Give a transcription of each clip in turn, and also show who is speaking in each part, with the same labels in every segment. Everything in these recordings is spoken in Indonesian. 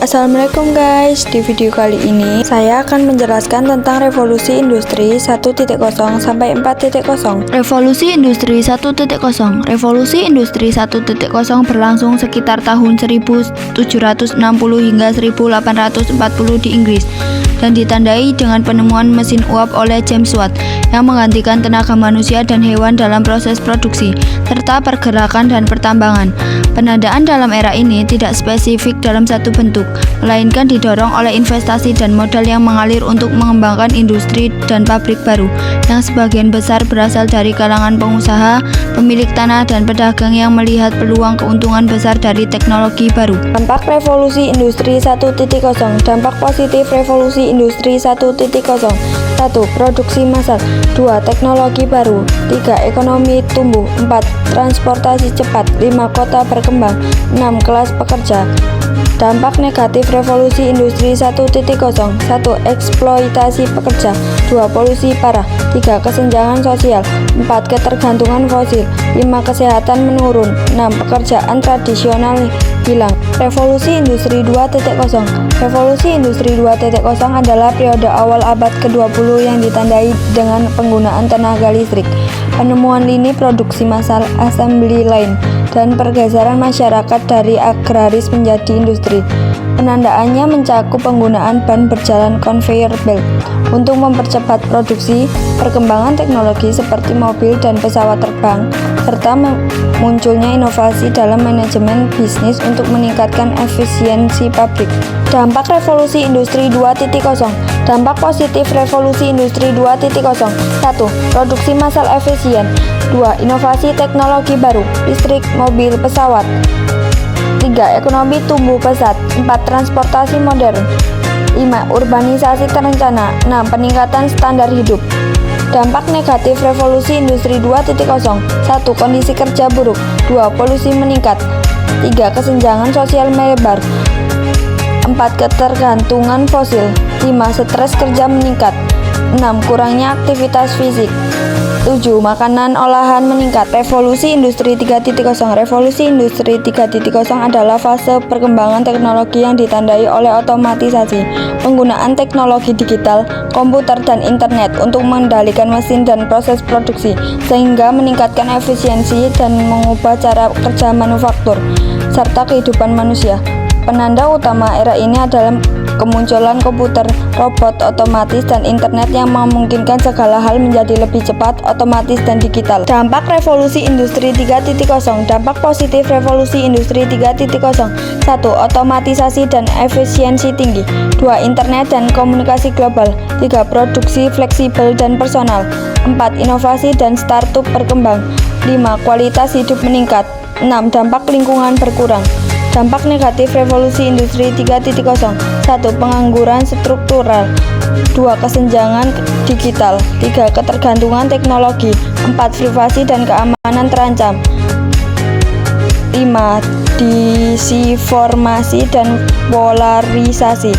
Speaker 1: Assalamualaikum guys, di video kali ini saya akan menjelaskan tentang revolusi industri 1.0 sampai 4.0.
Speaker 2: Revolusi industri 1.0. Revolusi industri 1.0 berlangsung sekitar tahun 1760 hingga 1840 di Inggris dan ditandai dengan penemuan mesin uap oleh James Watt yang menggantikan tenaga manusia dan hewan dalam proses produksi serta pergerakan dan pertambangan. Penandaan dalam era ini tidak spesifik dalam satu bentuk, melainkan didorong oleh investasi dan modal yang mengalir untuk mengembangkan industri dan pabrik baru, yang sebagian besar berasal dari kalangan pengusaha, pemilik tanah, dan pedagang yang melihat peluang keuntungan besar dari teknologi baru.
Speaker 1: Dampak revolusi industri 1.0. Dampak positif revolusi industri 1.0. 1. Produksi massal. 2. Teknologi baru. 3. Ekonomi tumbuh. 4. Transportasi cepat. 5. Kota berkembang. 6. Kelas pekerja. Dampak negatif revolusi industri 1.0. 1. Eksploitasi pekerja. 2. Polusi parah. 3. Kesenjangan sosial. 4. Ketergantungan fosil. 5. Kesehatan menurun. 6. Pekerjaan tradisional hilang. Revolusi industri 2.0. Revolusi industri 2.0 adalah periode awal abad ke-20 yang ditandai dengan penggunaan tenaga listrik, penemuan lini produksi massal, assembly line, dan pergeseran masyarakat dari agraris menjadi industri. Penandaannya mencakup penggunaan ban berjalan conveyor belt untuk mempercepat produksi, perkembangan teknologi seperti mobil dan pesawat terbang, serta munculnya inovasi dalam manajemen bisnis untuk meningkatkan efisiensi pabrik. Dampak revolusi industri 2.0. Dampak positif revolusi industri 2.0. 1. Produksi massal efisien. 2. Inovasi teknologi baru, listrik, mobil, pesawat. 3. Ekonomi tumbuh pesat. 4. Transportasi modern. 5. Urbanisasi terencana. 6. Peningkatan standar hidup. Dampak negatif revolusi industri 2.0. 1. Kondisi kerja buruk. 2. Polusi meningkat. 3. Kesenjangan sosial melebar. 4. Ketergantungan fosil. 5. Stres kerja meningkat. 6. Kurangnya aktivitas fisik. 7. Makanan olahan meningkat. Revolusi industri 3.0. Revolusi industri 3.0 adalah fase perkembangan teknologi yang ditandai oleh otomatisasi, penggunaan teknologi digital, komputer, dan internet untuk mengendalikan mesin dan proses produksi, sehingga meningkatkan efisiensi dan mengubah cara kerja manufaktur, serta kehidupan manusia. Penanda utama era ini adalah kemunculan komputer, robot otomatis, dan internet yang memungkinkan segala hal menjadi lebih cepat, otomatis, dan digital. Dampak revolusi industri 3.0. Dampak positif revolusi industri 3.0. 1. Otomatisasi dan efisiensi tinggi. 2. Internet dan komunikasi global. 3. Produksi fleksibel dan personal. 4. Inovasi dan startup berkembang. 5. Kualitas hidup meningkat. 6. Dampak lingkungan berkurang. Dampak negatif revolusi industri 3.0. 1. Pengangguran struktural. 2. Kesenjangan digital. 3. Ketergantungan teknologi. 4. Privasi dan keamanan terancam. 5. Disinformasi dan polarisasi.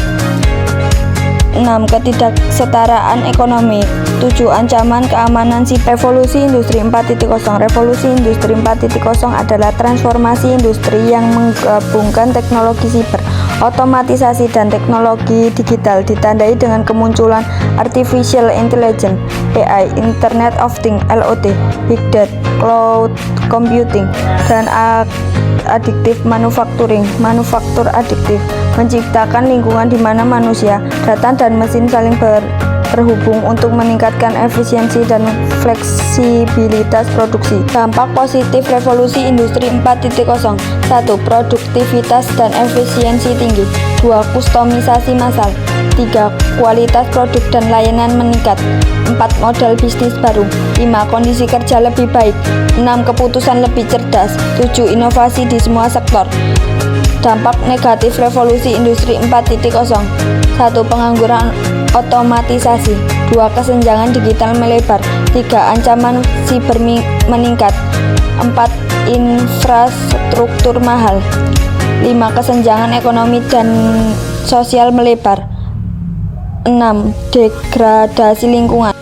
Speaker 1: 6. Ketidaksetaraan ekonomi. 7. Ancaman keamanan sipil. Revolusi industri 4.0. Revolusi industri 4.0 adalah transformasi industri yang menggabungkan teknologi siber, otomatisasi, dan teknologi digital, ditandai dengan kemunculan artificial intelligence (AI), Internet of Things (IoT), Big Data, Cloud Computing, dan additive manufacturing (manufaktur adiktif), menciptakan lingkungan di mana manusia, data, dan mesin saling terhubung untuk meningkatkan efisiensi dan fleksibilitas produksi. Dampak positif revolusi industri 4.0. 1. Produktivitas dan efisiensi tinggi. 2. Kustomisasi massal. 3. Kualitas produk dan layanan meningkat. 4. Modal bisnis baru. 5. Kondisi kerja lebih baik. 6. Keputusan lebih cerdas. 7. Inovasi di semua sektor. Dampak negatif revolusi industri 4.0. 1. Pengangguran otomatisasi. 2. Kesenjangan digital melebar. 3. Ancaman siber meningkat. 4. Infrastruktur mahal. 5. Kesenjangan ekonomi dan sosial melebar. 6. Degradasi lingkungan.